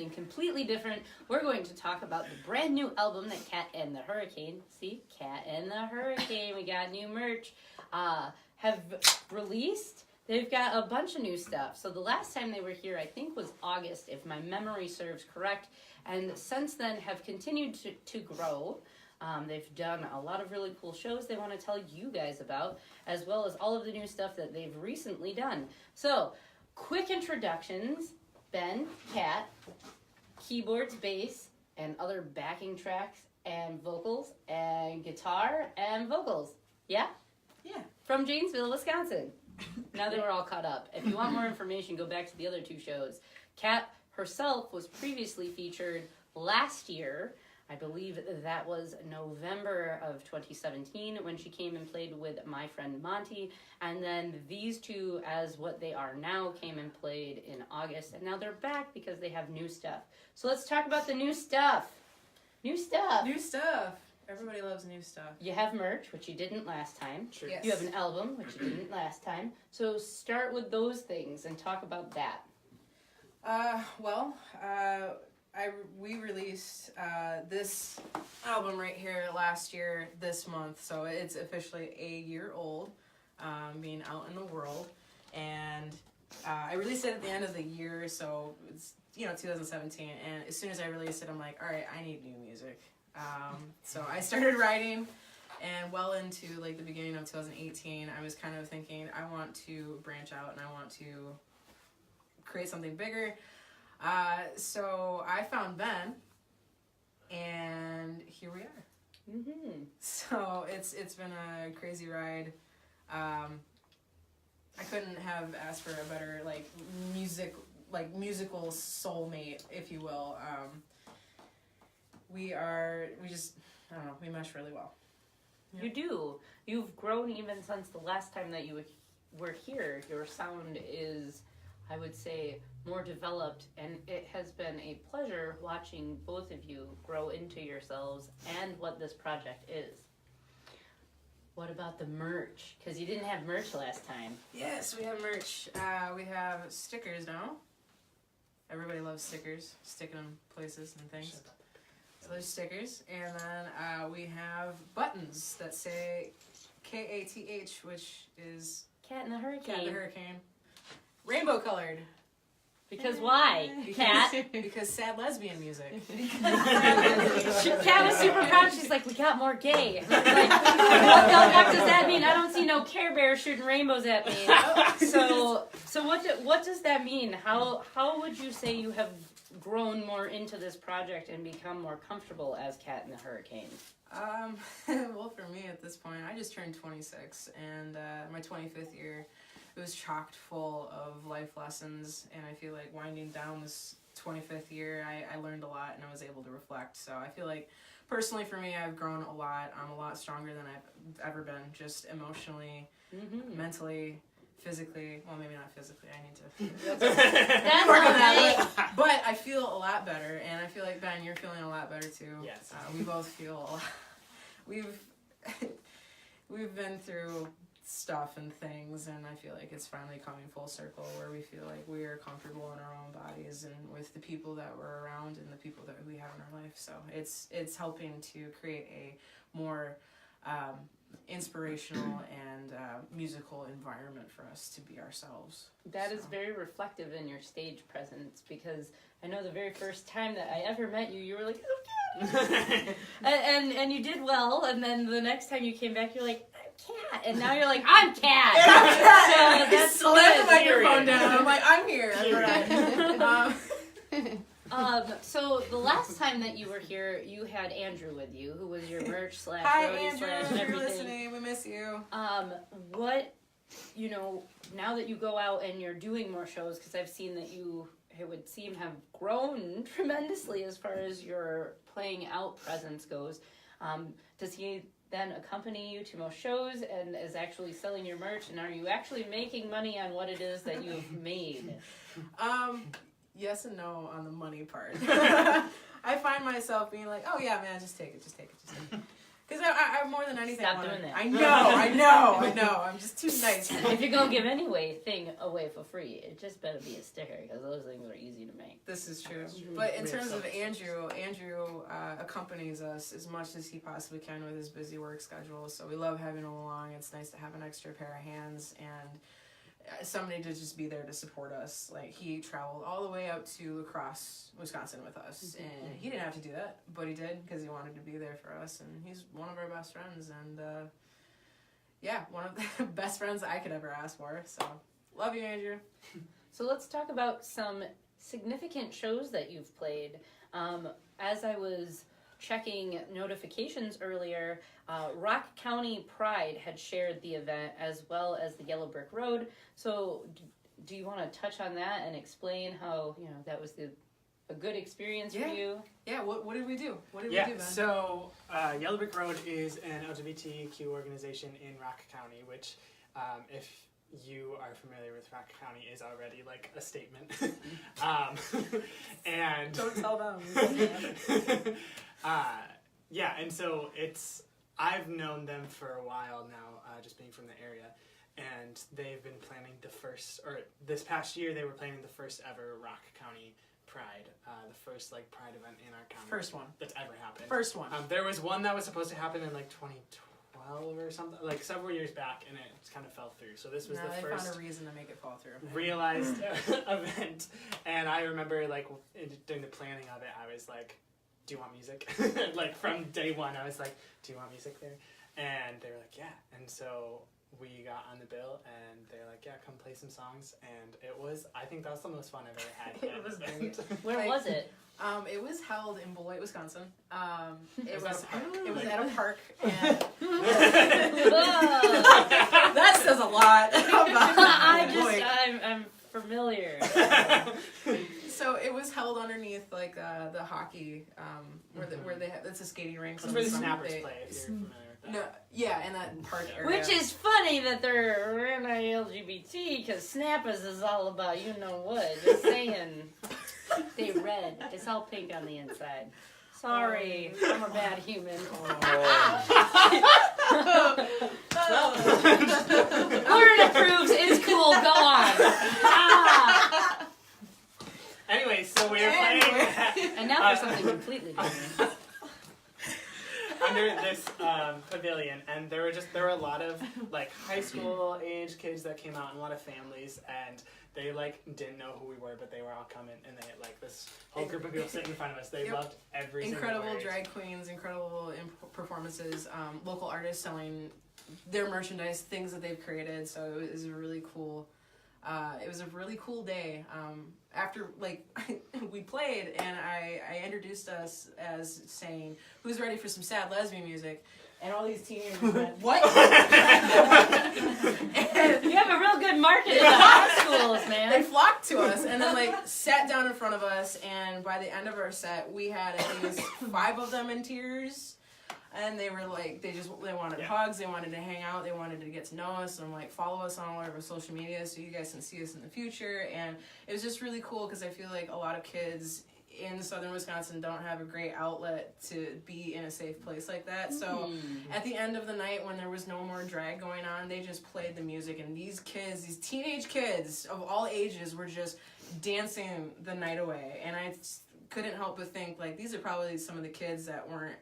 something completely different. We're going to talk about the brand new album that Kat and the Hurricane, see, Kat and the Hurricane, we got new merch, have released. They've got a bunch of new stuff. So the last time they were here, I think, was August, if my memory serves correct. And since then have continued to grow. They've done a lot of really cool shows they want to tell you guys about, as well as all of the new stuff that they've recently done. So, quick introductions. Ben, Kat, keyboards, bass, and other backing tracks, and vocals, and guitar, and vocals. Yeah? Yeah. From Janesville, Wisconsin. Now that we're all caught up. If you want more information, go back to the other two shows. Kat herself was previously featured last year. I believe that was November of 2017 when she came and played with my friend Monty. And then these two, as what they are now, came and played in August. And now they're back because they have new stuff. So let's talk about the new stuff. New stuff. New stuff. Everybody loves new stuff. You have merch, which you didn't last time. Sure. Yes. You have an album, which you didn't last time. So start with those things and talk about that. We released this album right here last year, this month, so it's officially a year old, being out in the world, and I released it at the end of the year, so it's 2017, and as soon as I released it, I'm like, all right, I need new music. So I started writing, and well into like the beginning of 2018, I was kind of thinking I want to branch out and I want to create something bigger. So I found Ben, and here we are. Mm-hmm. So it's been a crazy ride. I couldn't have asked for a better musical soulmate, if you will. We mesh really well. You do. You've grown even since the last time that you were here. Your sound is, I would say, more developed, and it has been a pleasure watching both of you grow into yourselves and what this project is. What about the merch? Because you didn't have merch last time. Yes, we have merch. We have stickers now. Everybody loves stickers, sticking them places and things. So there's stickers, and then we have buttons that say KATH, which is Kat and the Hurricane. Kat and the Hurricane. Rainbow colored. Because why? Kat? Because sad lesbian music. Kat was super proud. She's like, we got more gay. And I was like, what the heck does that mean? I don't see no Care Bears shooting rainbows at me. So what does that mean? How would you say you have grown more into this project and become more comfortable as Kat and the Hurricane? Well, for me at this point, I just turned 26, and my 25th year, it was chocked full of life lessons, and I feel like winding down this 25th year, I learned a lot, and I was able to reflect. So I feel like, personally for me, I've grown a lot. I'm a lot stronger than I've ever been, just emotionally, mentally, physically. Well, maybe not physically. I need to That's work on that. But I feel a lot better, and I feel like, Ben, you're feeling a lot better too. Yes. We both feel a lot. We've been through stuff and things, and I feel like it's finally coming full circle where we feel like we are comfortable in our own bodies and with the people that we're around and the people that we have in our life. So it's helping to create a more inspirational and musical environment for us to be ourselves. That is very reflective in your stage presence, because I know the very first time that I ever met you, you were like, oh, Kat. and you did well, and then the next time you came back, you're like, I'm Kat, and now you're like, I'm Kat. And I'm Kat. So that's slammed the good. microphone down. I'm like, I'm here. So the last time that you were here, you had Andrew with you, who was your merch / Hi, roadie Andrew. / If everything. you're listening, we miss you. What, now that you go out and you're doing more shows, because I've seen that it would seem, have grown tremendously as far as your playing out presence goes. Does he then accompany you to most shows and is actually selling your merch? And are you actually making money on what it is that you've made? Yes and no on the money part. I find myself being like, oh yeah, man, just take it. Because I more than anything. Stop doing that. I know. I'm just too nice. If you're gonna give anything away for free, it just better be a sticker because those things are easy to make. This is true. But in terms of Andrew accompanies us as much as he possibly can with his busy work schedule. So we love having him along. It's nice to have an extra pair of hands and somebody to just be there to support us. Like, he traveled all the way out to La Crosse, Wisconsin with us, and he didn't have to do that, but he did because he wanted to be there for us, and he's one of our best friends, and one of the best friends I could ever ask for. So love you, Andrew. So let's talk about some significant shows that you've played. As I was checking notifications earlier, Rock County Pride had shared the event as well as the Yellow Brick Road. So do you want to touch on that and explain how, that was a good experience for you? Yeah, what did we do? What did we do, Ben? So Yellow Brick Road is an LGBTQ organization in Rock County, which if you are familiar with Rock County is already like a statement. And Don't tell them. And so I've known them for a while now, just being from the area, and they've been planning this past year they were planning the first ever Rock County Pride, the first Pride event in our county. First one that's ever happened. First one. There was one that was supposed to happen in 2012 or something, several years back, and it kind of fell through. So this was the they first found a reason to make it fall through. realized event, and I remember during the planning of it, I was like, do you want music? From day one, I was like, do you want music there? And they were like, yeah. And so we got on the bill, and they're like, yeah, come play some songs. And I think that was the most fun I've ever had. It was great. Where was it? It was held in Beloit, Wisconsin. It was at at a a park. And Whoa. that says a lot about Beloit. I'm familiar. So it was held underneath the hockey where they have, it's a skating rink. That's where the Snappers play, if you're familiar with that. No, yeah, in that park area. Which is funny that they're anti-LGBT because Snappers is all about what. Just saying. They red. It's all pink on the inside. Sorry, I'm a bad human. Lauren approves. It's cool. Go on. Anyway, so we were playing. And now for something completely different. Under this pavilion, and there were a lot of high school age kids that came out, and a lot of families, and they didn't know who we were, but they were all coming, and they this whole group of people sitting in front of us. They loved every incredible single word. Drag queens, incredible performances, local artists selling their merchandise, things that they've created. So it was a really cool. It was a really cool day. After we played, and I introduced us as saying, "Who's ready for some sad lesbian music?" And all these teenagers went, "What?" You have a real good market in the high schools, man. They flocked to us and then sat down in front of us. And by the end of our set, we had at least 5 of them in tears. And they were they wanted hugs, they wanted to hang out, they wanted to get to know us, and follow us on all of our social media so you guys can see us in the future. And it was just really cool because I feel like a lot of kids in southern Wisconsin don't have a great outlet to be in a safe place like that. So at the end of the night, when there was no more drag going on, they just played the music, and these teenage kids of all ages were just dancing the night away. And I couldn't help but think these are probably some of the kids that weren't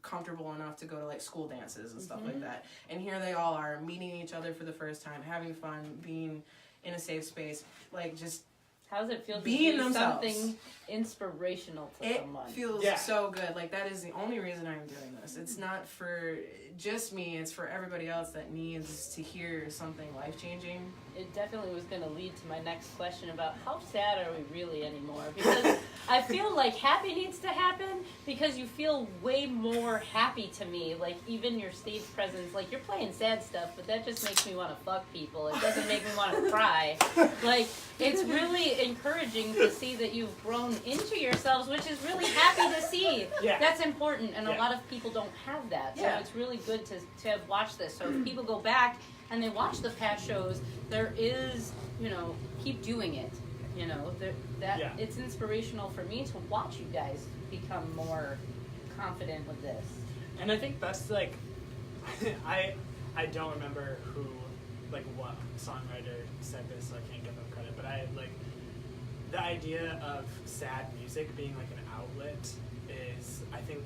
comfortable enough to go to school dances and stuff like that, and here they all are meeting each other for the first time, having fun, being in a safe space, just how does it feel to being do themselves. Something inspirational to someone? It feels so good. That is the only reason I'm doing this. It's not for just me, it's for everybody else that needs to hear something life-changing. It definitely was going to lead to my next question about how sad are we really anymore? Because I feel like happy needs to happen because you feel way more happy to me. Even your stage presence, you're playing sad stuff, but that just makes me want to fuck people. It doesn't make me want to cry. It's really encouraging to see that you've grown into yourselves, which is really happy to see. Yeah. That's important, and a lot of people don't have that. So it's really good to have watched this. So if people go back and they watch the past shows, there is, keep doing it. It's inspirational for me to watch you guys become more confident with this. And I think that's like, I don't remember who, like what songwriter said this, so I can't give them credit, but I like, the idea of sad music being like an outlet is, I think,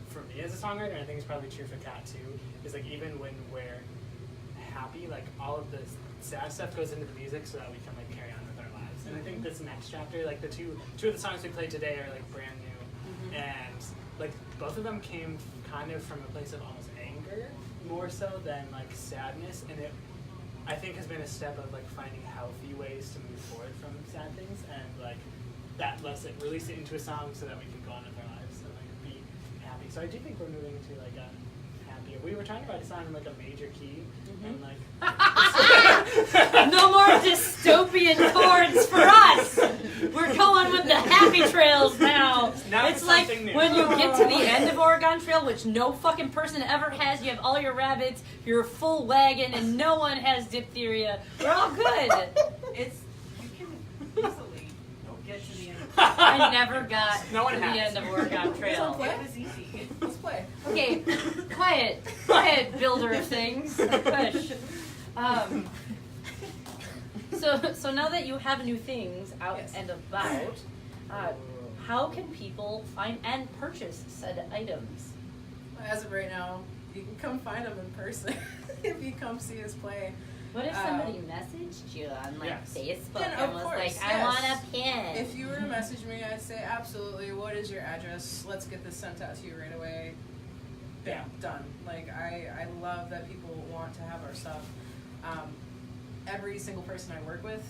for me as a songwriter, and I think it's probably true for Kat too, is like even when we're happy, like all of the sad stuff goes into the music so that we can like carry on with our lives. And I think this next chapter, like the two of the songs we played today are like brand new, and like both of them came kind of from a place of almost anger more so than like sadness, and it I think has been a step of like finding healthy ways to move forward from sad things, and like that lets it release it into a song so that we can go on with our lives and like be happy. So I do think we're moving to like a happier. We were trying to write a song in like a major key, and like no more dystopian chords for us. We're going with the happy trails now. Now It's like something new. when you get to the end of Oregon Trail, which no fucking person ever has. You have all your rabbits, your full wagon, and no one has diphtheria. We're all good. It's you can easily get to the end. I never got No one to the has. end of Oregon Trail. Okay. It was easy. Let's play. Okay, quiet, builder of things. Push. So now that you have new things out Yes. and about, how can people find and purchase said items? As of right now, you can come find them in person if you come see us play. What if somebody messaged you on like Yes. Facebook Then, and of was course, like, I yes. want a pin? If you were to message me, I'd say absolutely. What is your address? Let's get this sent out to you right away. Bam, done. Like I love that people want to have our stuff. Every single person I work with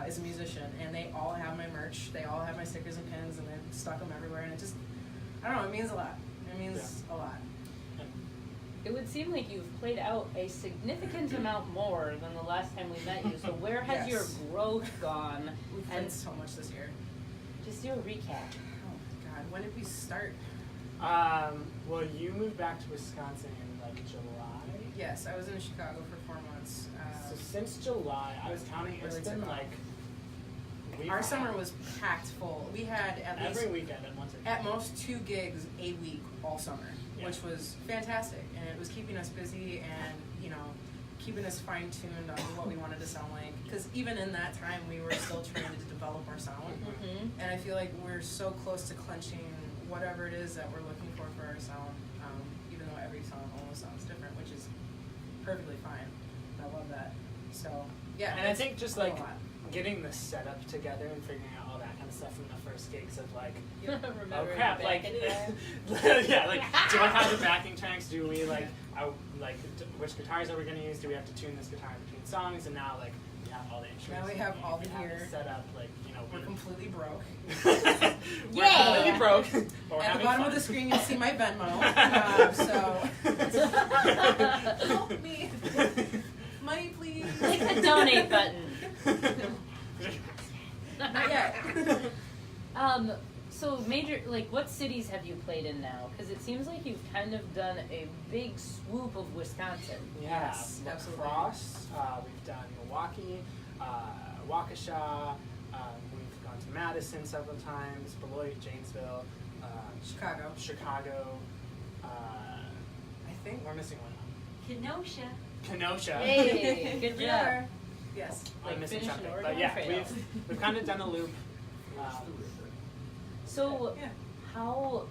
is a musician, and they all have my merch. They all have my stickers and pins, and they've stuck them everywhere. And it just, I don't know, it means a lot. It means a lot. It would seem like you've played out a significant amount more than the last time we met you. So where has your Yes. growth gone? We've And played so much this year. just do a recap. Oh my God, when did we start? Well, you moved back to Wisconsin in like July. Yes, I was in Chicago for 4 months. So since July, I was counting. It's Really been took off. like Our summer was packed full. We had at least every weekend at once. at most 2 gigs a week all summer, Yeah. which was fantastic, and it was keeping us busy and keeping us fine-tuned on what we wanted to sound like. Because even in that time, we were still trying to develop our sound, and I feel like we're so close to clenching whatever it is that we're looking for our sound. Even though every song almost sounds different, which is perfectly fine. I love that. So yeah, And I think just a like lot. getting the setup together and figuring out all that kind of stuff from the first gigs of like, oh Remember crap, the like, backing yeah, like, do I have the backing tracks? Do we like, which guitars are we gonna use? Do we have to tune this guitar in between songs? And now like, we have all the instruments. Now we have all the have gear. it set up, like, We're completely broke. We're Yeah. completely broke. But we're At the having bottom fun. of the screen, you'll see my Venmo. Help me. Money, please. Click the donate button. Not yet. So major, like, what cities have you played in now? Because it seems like you've kind of done a big swoop of Wisconsin. Yeah, Yes, absolutely. lacrosse. We've done Milwaukee, Waukesha. We've gone to Madison several times. Beloit, Janesville, Chicago. I think we're missing one. Kenosha. Kenosha. Hey, good job. Yeah. Yes. I'm Like missing finishing something, Oregon but yeah, Trail. we've kind of done a loop. So, Yeah. how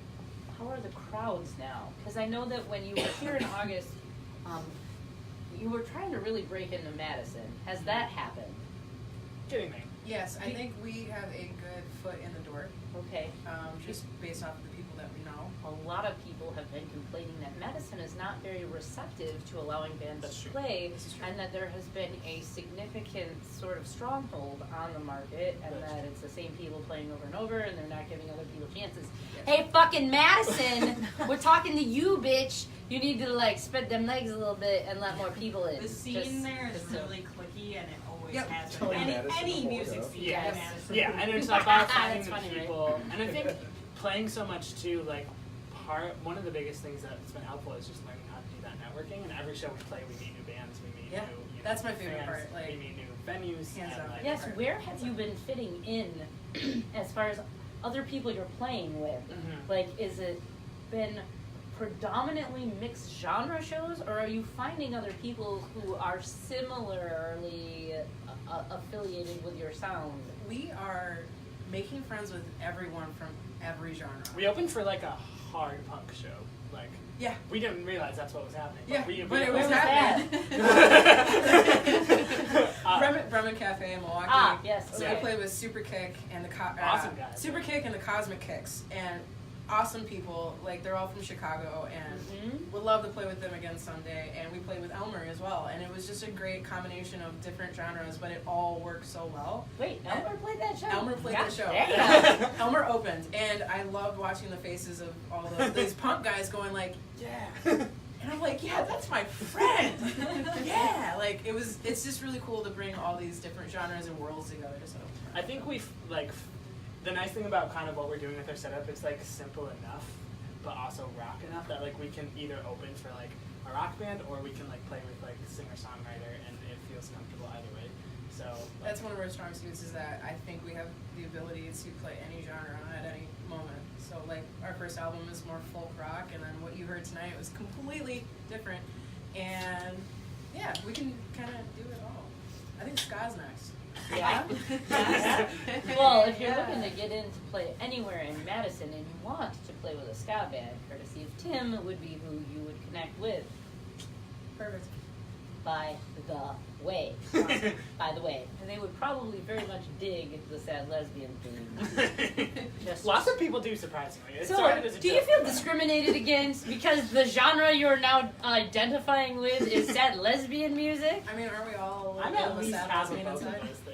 are the crowds now? Because I know that when you were here in August, you were trying to really break into Madison. Has that happened? Getting there. Yes, I think we have a good foot in the door, Okay. just based off of the people that we know. A lot of people have been complaining that Madison is not very receptive to allowing bands That's to true. play, This is true. and that there has been a significant sort of stronghold on the market, and That's that it's the same people playing over and over, and they're not giving other people chances. Yes. Hey, fucking Madison, we're talking to you, bitch. You need to like spread them legs a little bit and let more people in. The scene Just- there is just so- really clicky, and it always Yep. has been. Totally Any, Madison any to music hold up. scene Yes. in Madison. Yeah, and it's about finding That's the funny, right? people. And I think playing so much too, like one of the biggest things that's been helpful is just learning how to do that networking. And every show we play, we meet new bands, we meet Yeah, new, that's my favorite fans, part, like, we meet new venues. hands and, down. like, Yes, where have you been fitting in as far as other people you're playing with? Mhm. Like, is it been predominantly mixed genre shows, or are you finding other people who are similarly affiliated with your sound? We are making friends with everyone from every genre. We opened for like a hard punk show. Like, Yeah. we didn't realize that's what was happening. Yeah, we but it was Where was happening. Bremen Cafe in Milwaukee. Ah, yes. So Okay. we played with Super Kick and the Awesome guys. Super Kick and the Cosmic Kicks, and awesome people. Like, they're all from Chicago, and Mhm. would love to play with them again someday. And we played with Elmer as well, and it was just a great combination of different genres, but it all worked so well. Wait, Elmer played that show? Elmer played God the show. damn. Elmer opened, and I loved watching the faces of all these punk guys going like, yeah. And I'm like, yeah, that's my friend. Yeah, like it's just really cool to bring all these different genres and worlds together. So I think the nice thing about kind of what we're doing with our setup, it's like simple enough, but also rock enough that like we can either open for like a rock band or we can like play with like singer-songwriter, and it feels comfortable either way. So like, that's one of our strong suits, is that I think we have the ability to play any genre at any moment. So like our first album is more folk rock, and then what you heard tonight was completely different. And yeah, we can kind of do it all. I think ska's next. Yeah? Well, if you're looking to get in to play anywhere in Madison and you want to play with a ska band, courtesy of Tim would be who you would connect with. Perfect. By the way. By the way. And they would probably very much dig the sad lesbian theme. Just lots of people do, surprisingly. It So, started as a do you joke, feel but- discriminated against because the genre you're now identifying with is sad lesbian music? I mean, aren't we all a I'm little at bit least sad half of lesbian both of inside? those things.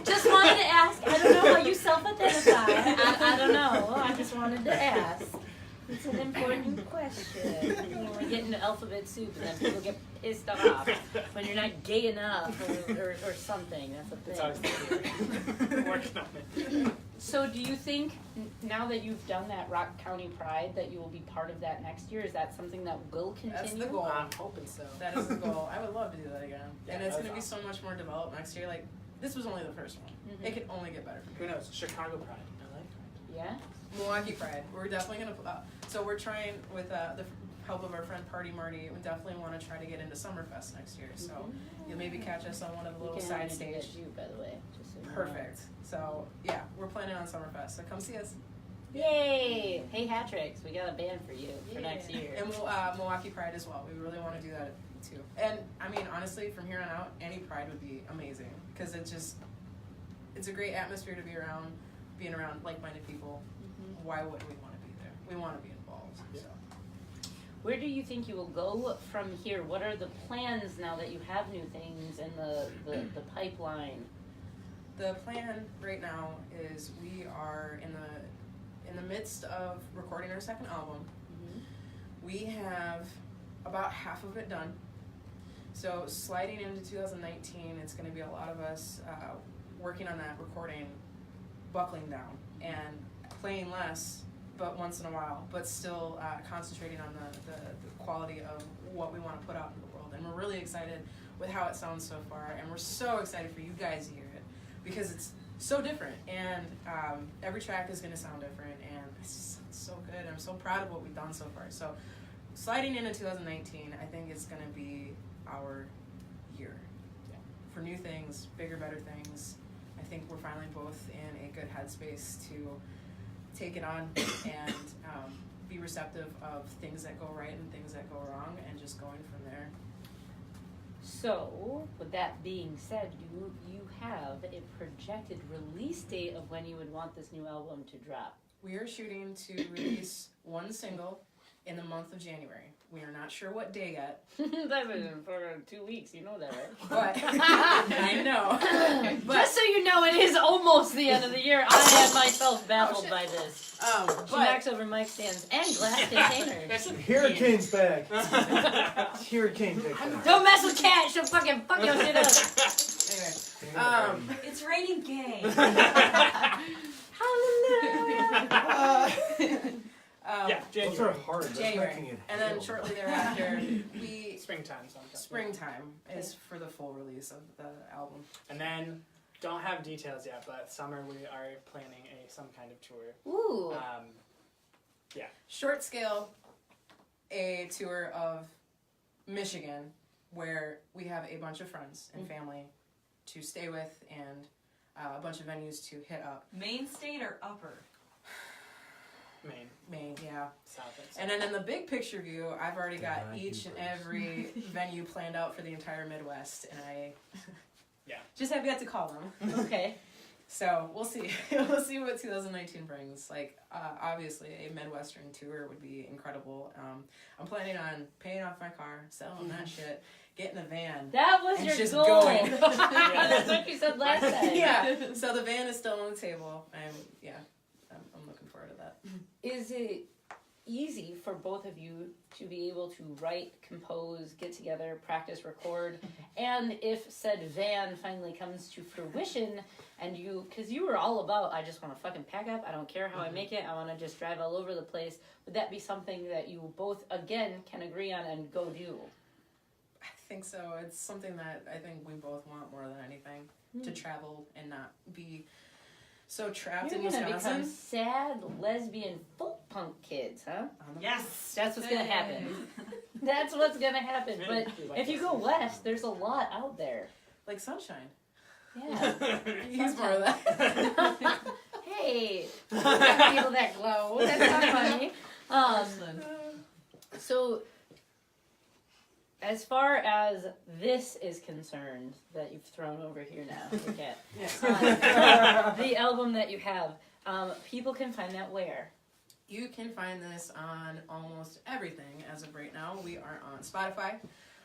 Just wanted to ask. I don't know how you self-identify. I don't know. I just wanted to ask. It's an important question. You know, we get into alphabet soup and then people get pissed off when you're not gay enough or something. That's a It's always thing. the working on it. So do you think, now that you've done that Rock County Pride, that you will be part of that next year? Is that something that will continue? That's the goal. I'm hoping so. That is the goal. I would love to do that again. Yeah, And it's that's going to be so much more developed next year. Like, this was only the first one. Mhm. It could only get better from Who here. knows? Chicago Pride. I like Pride. Yeah? Milwaukee Pride. We're definitely going to... so we're trying, with the help of our friend Party Marty, we definitely want to try to get into Summerfest next year. So you'll maybe catch us on one of the We little can side arrange to stage. get you, by the way. Just so you know. Perfect. So, yeah, we're planning on Summerfest. So come see us. Yay! Hey, Hatrix, we got a band for you for next year. And we'll, Milwaukee Pride as well. We really want to do that too. And I mean, honestly, from here on out, any Pride would be amazing because it's a great atmosphere to be around, being around like-minded people. Mhm. Why wouldn't we want to be there? We want to be involved. Yeah. So. Where do you think you will go from here? What are the plans now that you have new things in the pipeline? The plan right now is we are in the midst of recording our second album. Mhm. We have about half of it done. So sliding into 2019, it's going to be a lot of us working on that recording, buckling down, and playing less, but once in a while, but still concentrating on the quality of what we want to put out in the world. And we're really excited with how it sounds so far, and we're so excited for you guys to hear it, because it's so different, and every track is going to sound different, and it's just so good. I'm so proud of what we've done so far. So sliding into 2019, I think it's going to be our year. Yeah. For new things, bigger, better things. I think we're finally both in a good headspace to take it on and be receptive of things that go right and things that go wrong, and just going from there. So, with that being said, you have a projected release date of when you would want this new album to drop. We are shooting to release one single in the month of January. We are not sure what day yet, That's in for 2 weeks, you know that, right? but I know. But, Just so you know, it is almost the end of the year. I am myself baffled shit. by this. She but knocks over mic stands and glass containers. Hurricane's back. It's Hurricane picture. Don't mess with Kat, she'll fucking fuck your shit up. anyway, It's raining gay. Hallelujah. Yeah, Those are January. hard. That's January, making it and then hell. shortly thereafter, we Springtime sometime. springtime is for the full release of the album. And then, don't have details yet, but summer we are planning some kind of tour. Ooh. Yeah. Short scale, a tour of Michigan where we have a bunch of friends and family to stay with and a bunch of venues to hit up. Main state or upper? Maine, yeah. South. And then in the big picture view, I've already got Deny each and hubris. every venue planned out for the entire Midwest, and I Yeah. just have yet to call them. Okay. So we'll see. We'll see what 2019 brings. Like, obviously, a Midwestern tour would be incredible. I'm planning on paying off my car, selling that shit, getting a van. That was And your just goal. going. That's what you said last time. Yeah. So the van is still on the table, and I'm looking forward to that. Is it easy for both of you to be able to write, compose, get together, practice, record, and if said van finally comes to fruition, and because you were all about, I just want to fucking pack up, I don't care how I make it, I want to just drive all over the place, would that be something that you both, again, can agree on and go do? I think so. It's something that I think we both want more than anything, to travel and not be so trapped You're in gonna Wisconsin. become sad lesbian folk punk kids, huh? Yes. That's what's gonna happen. That's what's gonna happen. But if you go west, there's a lot out there. Like Sunshine. Yeah. He's more of that. Hey, got people that glow. That's not funny. So, as far as this is concerned, that you've thrown over here now, your cat, the album that you have, people can find that where? You can find this on almost everything as of right now. We are on Spotify.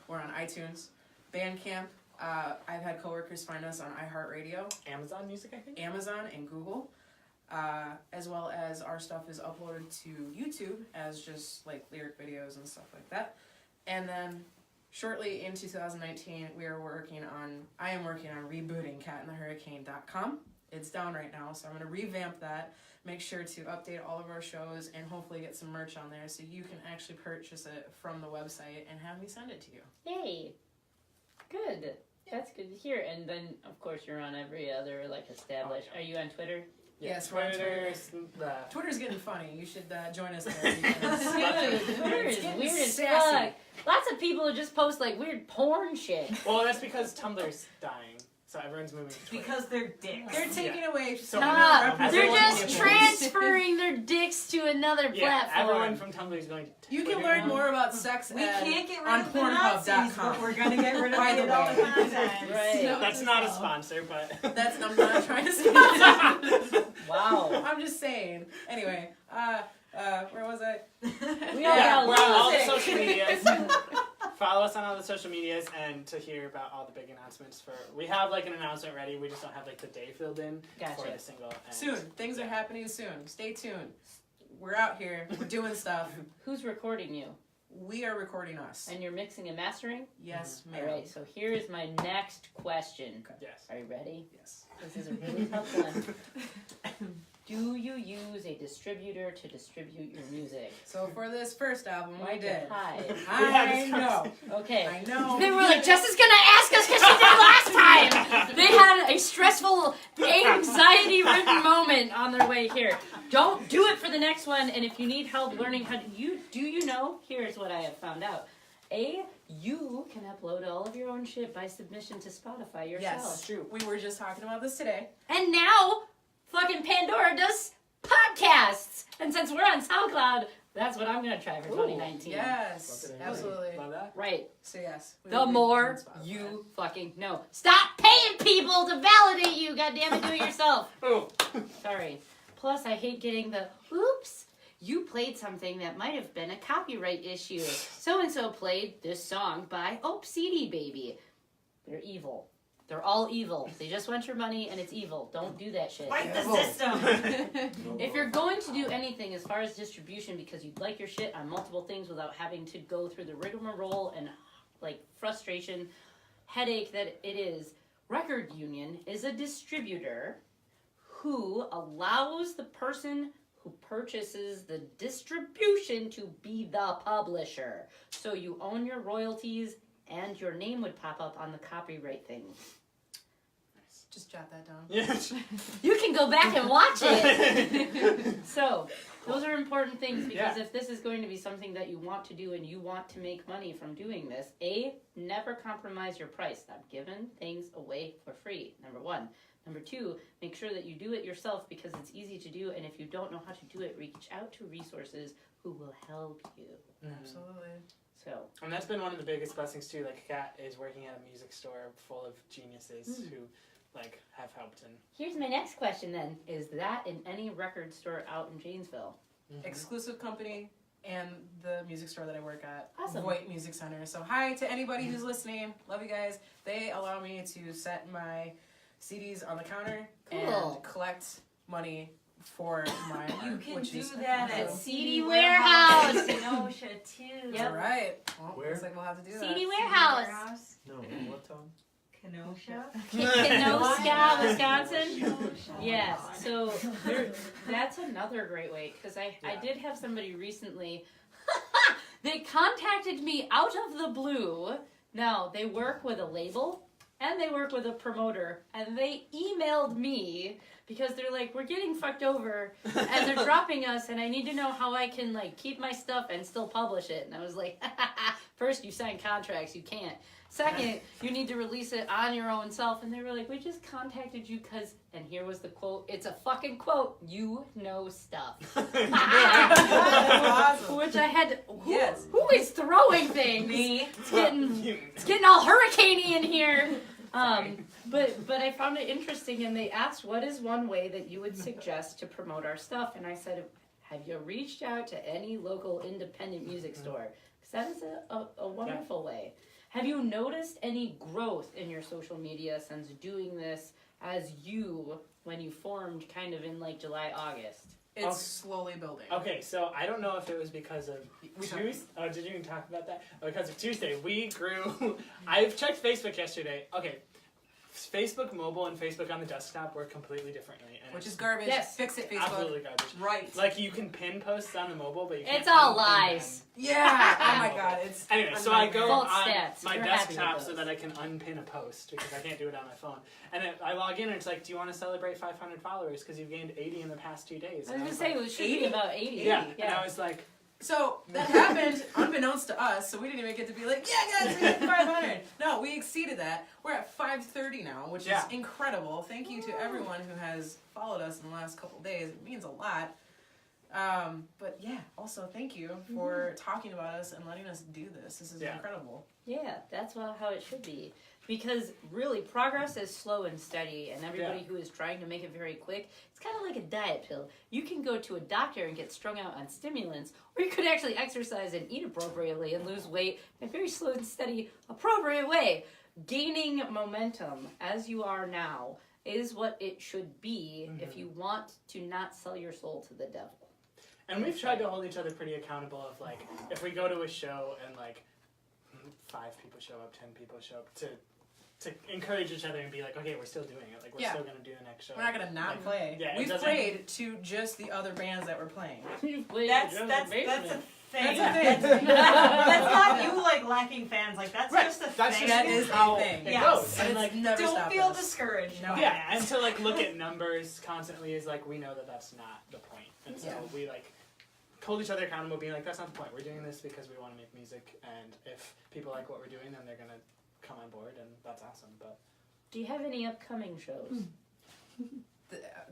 We're on iTunes, Bandcamp. I've had coworkers find us on iHeartRadio, Amazon Music, I think. Amazon, and Google. As well as our stuff is uploaded to YouTube as just like lyric videos and stuff like that. And then shortly in 2019, I am working on rebooting KATH&thehurricane.com. It's down right now, so I'm going to revamp that, make sure to update all of our shows, and hopefully get some merch on there so you can actually purchase it from the website and have me send it to you. Yay. Good. That's good to hear. And then, of course, you're on every other, like, established. Oh, yeah. Are you on Twitter? Yes, we're on Twitter. The Twitter's getting funny. You should join us there. Because Dude, Twitter It's is getting weird as sassy. fuck. Lots of people just post, like, weird porn shit. Well, that's because Tumblr's dying, so everyone's moving to Twitter. Because they're dicks. They're taking away So Stop. They're everyone- just transferring their dicks to another Yeah, everyone platform. from Tumblr is going to You Twitter can learn now. more about sex We ed can't get rid on of the Nazis, Pornhub.com. but we're gonna get rid of By the the adult way. content. Right. No, That's not a sponsor, but I'm not trying to say. Wow. I'm just saying. Anyway, where was I? We Yeah, all we're on all the music. social medias. Follow us on all the social medias and to hear about all the big announcements. We have like an announcement ready. We just don't have like the day filled in for Gotcha. the single. And Soon. Things are happening soon. Stay tuned. We're out here. We're doing stuff. Who's recording you? We are recording us. And you're mixing and mastering? Yes, ma'am. Alright, so here is my next question. Yes. Are you ready? Yes. This is a really tough one. Do you use a distributor to distribute your music? So for this first album, Why we did. Hi. I know. Okay. I know. They were like, Jessica's gonna ask us because she did last time! They had a stressful, anxiety-ridden moment on their way here. Don't do it for the next one, and if you need help learning how to, you know, here's what I have found out. You can upload all of your own shit by submission to Spotify yourself. Yes, true. We were just talking about this today. And now, fucking Pandora does podcasts! And since we're on SoundCloud, that's what I'm gonna try for 2019. Yes, absolutely. Love that. Right. So yes. we The will be more on Spotify. you fucking know. Stop paying people to validate you! God damn it, do it yourself! Oh. Sorry. Plus, I hate getting the, oops, you played something that might have been a copyright issue. So-and-so played this song by CD Baby. They're evil. They're all evil. They just want your money and it's evil. Don't do that shit. Fight the system. If you're going to do anything as far as distribution because you'd like your shit on multiple things without having to go through the rigmarole and like frustration, headache that it is, Record Union is a distributor who allows the person who purchases the distribution to be the publisher. So you own your royalties and your name would pop up on the copyright thing. Just jot that down. Yes. You can go back and watch it. So, Those are important things because Yeah. if this is going to be something that you want to do and you want to make money from doing this, never compromise your price. Stop giving things away for free, number one. Number two, make sure that you do it yourself because it's easy to do, and if you don't know how to do it, reach out to resources who will help you. Absolutely. So, And that's been one of the biggest blessings too. Like Kat is working at a music store full of geniuses who like have helped. And here's my next question then. Is that in any record store out in Janesville? Exclusive company and the music store that I work at. Awesome. Voight Music Center. So hi to anybody who's listening. Love you guys. They allow me to set my CDs on the counter Cool. and collect money for my You art, can which do is that at awesome. CD Warehouse. Kenosha too. Yep. All right. Well, Where? looks like we'll have to do that. CD Warehouse. Warehouse. No, what town? Kenosha. Kenosha, Wisconsin. Kenosha. Yes, so that's another great way because I did have somebody recently. They contacted me out of the blue. Now they work with a label and they work with a promoter, and they emailed me because they're like, we're getting fucked over and they're dropping us, and I need to know how I can like keep my stuff and still publish it. And I was like, first you sign contracts, you can't. Second, you need to release it on your own self. And they were like, we just contacted you because, and here was the quote, it's a fucking quote, you know stuff. Awesome. Which I had, Yes. who is throwing things? Me. It's getting all hurricaney in here. But I found it interesting, and they asked, what is one way that you would suggest to promote our stuff? And I said, have you reached out to any local independent music store? Because that is a wonderful way. Have you noticed any growth in your social media since doing this as you, when you formed kind of in like July, August? It's slowly building. Okay, so I don't know if it was because of We talked- Tuesday. Oh, did you even talk about that? Oh, because of Tuesday, we grew. I've checked Facebook yesterday. Okay, Facebook mobile and Facebook on the desktop work completely differently, and Which is garbage. Yes. Fix it, Facebook. absolutely garbage. Right. Like you can pin posts on the mobile, but you can't It's all unpin lies. Yeah. Oh my god. It's Anyway, so I go False on stats. my You're happy with desktop so those. that I can unpin a post because I can't do it on my phone. And I log in and it's like, do you want to celebrate 500 followers because you've gained 80 in the past 2 days? I was And gonna say it should be 80? about 80. yeah. And I was like, So that happened unbeknownst to us, so we didn't even get to be like, yeah guys, we hit 500. No, we exceeded that. We're at 530 now, which Yeah. is incredible. Thank you to everyone who has followed us in the last couple days. It means a lot. But yeah, also thank you for talking about us and letting us do this. This is incredible. Yeah, that's how it should be. Because really, progress is slow and steady, and everybody who is trying to make it very quick, it's kind of like a diet pill. You can go to a doctor and get strung out on stimulants, or you could actually exercise and eat appropriately and lose weight in a very slow and steady, appropriate way. Gaining momentum, as you are now, is what it should be if you want to not sell your soul to the devil. and we've tried to hold each other pretty accountable of like, if we go to a show and like 5 people show up, 10 people show up, to encourage each other and be like, okay, we're still doing it. Like, we're still going to do the next show. We're not gonna not Like, play. yeah, it We've doesn't- played to just the other bands that we're playing. That's a thing. That's a thing. That's not you like lacking fans. Like that's Right. just a That's thing. That is how a thing. it Yes. goes. And And it's like, never Don't stopped feel us. discouraged. No. yeah, and to like look at numbers constantly is like, we know that that's not the point. And so we like hold each other accountable, being like, that's not the point. We're doing this because we want to make music, and if people like what we're doing, then they're gonna come on board, and that's awesome. But Do you have any upcoming shows?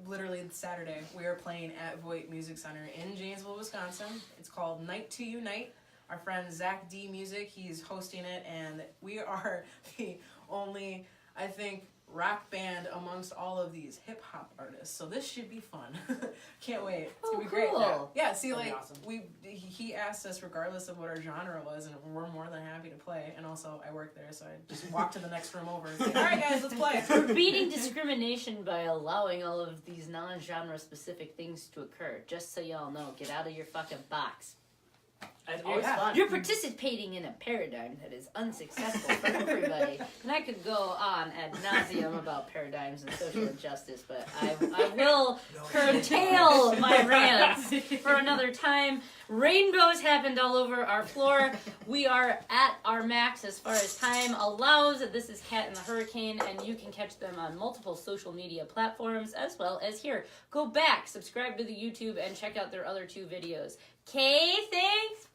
Literally Saturday, we are playing at Voight Music Center in Janesville, Wisconsin. It's called Night to Unite. Our friend Zach D Music, he's hosting it, and we are the only, I think, rock band amongst all of these hip hop artists. So this should be fun. Can't wait. It's Oh, gonna be great. cool. Yeah, see, That'd be like awesome. he asked us regardless of what our genre was, and we're more than happy to play. And also, I work there, so I just walk to the next room over and say, "All right, guys, let's play." We're beating discrimination by allowing all of these non-genre specific things to occur. Just so y'all know, get out of your fucking box. It's always Yeah. fun. You're participating in a paradigm that is unsuccessful for everybody. And I could go on ad nauseum about paradigms and social injustice, but I will curtail my rants for another time. Rainbows happened all over our floor. We are at our max as far as time allows. This is Kat and the Hurricane, and you can catch them on multiple social media platforms as well as here. Go back, subscribe to the YouTube, and check out their other 2 videos. Okay, thanks.